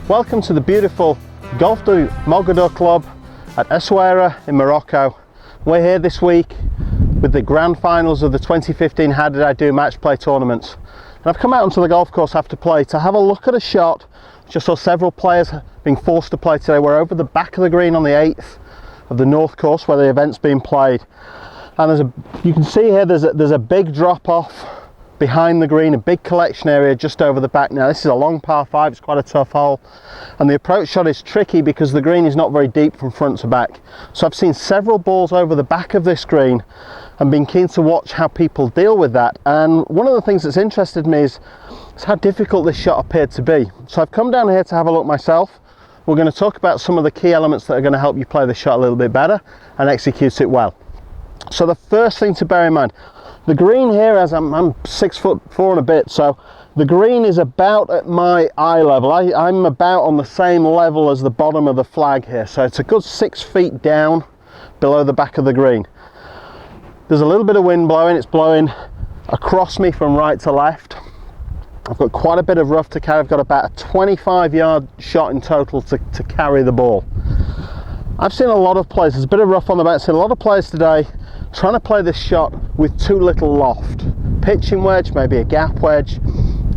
Welcome to the beautiful Golf du Mogador Club at Essaouira in Morocco. We're here this week with the grand finals of the 2015 HDiD match play tournaments. And I've come out onto the golf course after play to have a look at a shot which I saw several players being forced to play today. We're over the back of the green on the 8th of the north course where the event's being played. And you can see here there's a big drop off behind the green, a big collection area just over the back. Now this is a long par 5, it's quite a tough hole, and the approach shot is tricky because the green is not very deep from front to back. So I've seen several balls over the back of this green and been keen to watch how people deal with that. And one of the things that's interested me is how difficult this shot appeared to be. So I've come down here to have a look myself. We're going to talk about some of the key elements that are going to help you play the shot a little bit better and execute it well. So the first thing to bear in mind, the green here, as I'm 6'4" and a bit, so the green is about at my eye level. I'm about on the same level as the bottom of the flag here, so it's a good 6 feet down below the back of the green. There's a little bit of wind blowing, it's blowing across me from right to left. I've got quite a bit of rough to carry. I've got about a 25-yard shot in total to carry the ball. I've seen a lot of players, there's a bit of rough on the back, I've seen a lot of players today trying to play this shot with too little loft. Pitching wedge, maybe a gap wedge,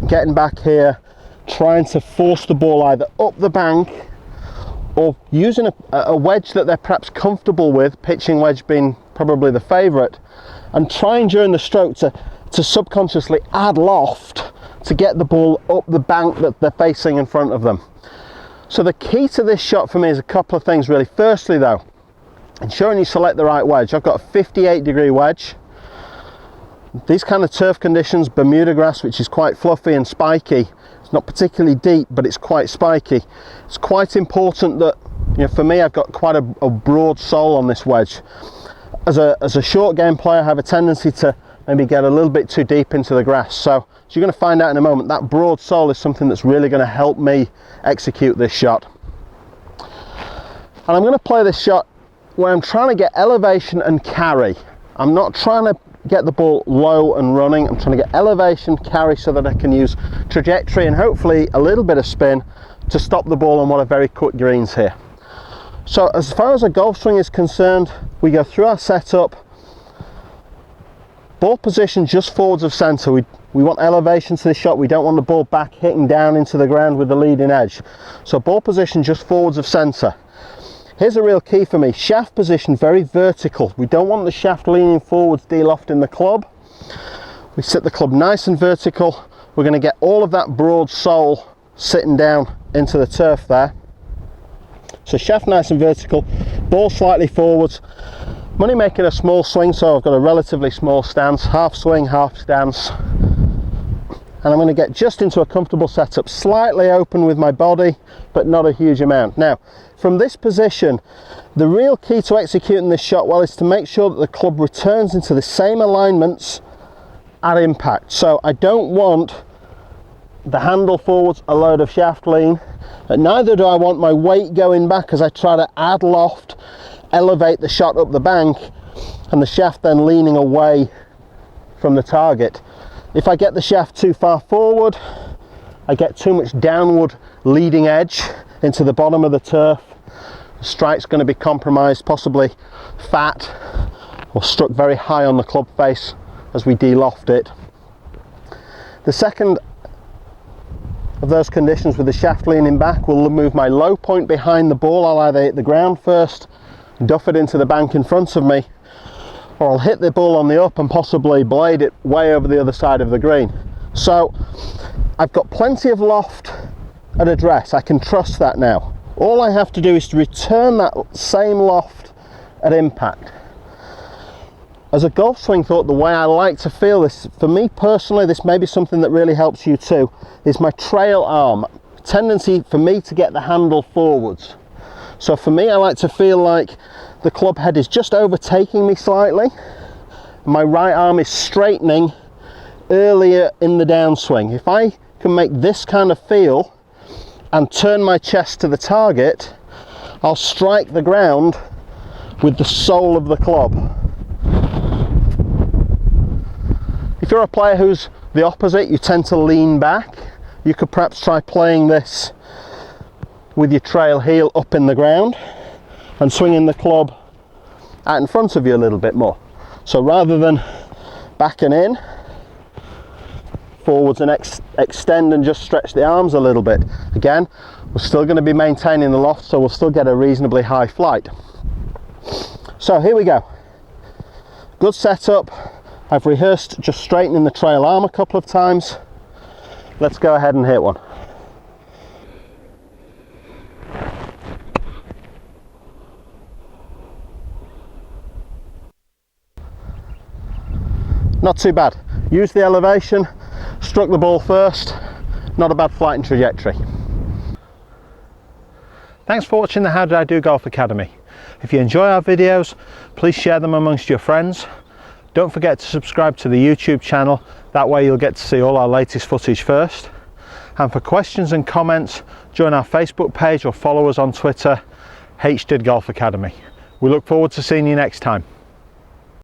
getting back here, trying to force the ball either up the bank or using a wedge that they're perhaps comfortable with, pitching wedge being probably the favourite, and trying during the stroke to subconsciously add loft to get the ball up the bank that they're facing in front of them. So the key to this shot for me is a couple of things really. Firstly though, ensuring you select the right wedge. I've got a 58-degree wedge. These kind of turf conditions, Bermuda grass, which is quite fluffy and spiky, it's not particularly deep but it's quite spiky. It's quite important that, you know, for me, I've got quite a broad sole on this wedge. As a short game player, I have a tendency to maybe get a little bit too deep into the grass. So as you're going to find out in a moment, that broad sole is something that's really going to help me execute this shot. And I'm going to play this shot where I'm trying to get elevation and carry. I'm not trying to get the ball low and running. I'm trying to get elevation, carry, so that I can use trajectory and hopefully a little bit of spin to stop the ball on what are very quick greens here. So as far as a golf swing is concerned, we go through our setup. Ball position just forwards of centre. We want elevation to the shot. We don't want the ball back hitting down into the ground with the leading edge. So ball position just forwards of centre. Here's a real key for me, shaft position very vertical. We don't want the shaft leaning forwards, de-lofting the club. We sit the club nice and vertical. We're going to get all of that broad sole sitting down into the turf there. So shaft nice and vertical, ball slightly forwards. I'm only making a small swing, so I've got a relatively small stance, half swing, half stance. And I'm going to get just into a comfortable setup, slightly open with my body, but not a huge amount. Now, from this position, the real key to executing this shot well is to make sure that the club returns into the same alignments at impact. So I don't want the handle forwards, a load of shaft lean, but neither do I want my weight going back as I try to add loft, elevate the shot up the bank, and the shaft then leaning away from the target. If I get the shaft too far forward, I get too much downward leading edge into the bottom of the turf. The strike's going to be compromised, possibly fat, or struck very high on the club face as we de-loft it. The second of those conditions with the shaft leaning back will move my low point behind the ball. I'll either hit the ground first, duff it into the bank in front of me, or I'll hit the ball on the up and possibly blade it way over the other side of the green. So I've got plenty of loft at address. I can trust that now. All I have to do is to return that same loft at impact. As a golf swing thought, the way I like to feel this, for me personally, this may be something that really helps you too, is my trail arm. Tendency for me to get the handle forwards. So for me, I like to feel like the club head is just overtaking me slightly. My right arm is straightening earlier in the downswing. If I can make this kind of feel and turn my chest to the target, I'll strike the ground with the sole of the club. If you're a player who's the opposite, you tend to lean back, you could perhaps try playing this with your trail heel up in the ground and swinging the club out in front of you a little bit more. So rather than backing in forwards and extend and just stretch the arms a little bit, again, we're still going to be maintaining the loft, so we'll still get a reasonably high flight. So here we go. Good setup. I've rehearsed just straightening the trail arm a couple of times. Let's go ahead and hit one. Not too bad. Used the elevation, struck the ball first. Not a bad flight and trajectory. Thanks for watching the How Did I Do Golf Academy. If you enjoy our videos, please share them amongst your friends. Don't forget to subscribe to the YouTube channel, that way you'll get to see all our latest footage first. And for questions and comments, join our Facebook page or follow us on Twitter, HDiD Golf Academy. We look forward to seeing you next time.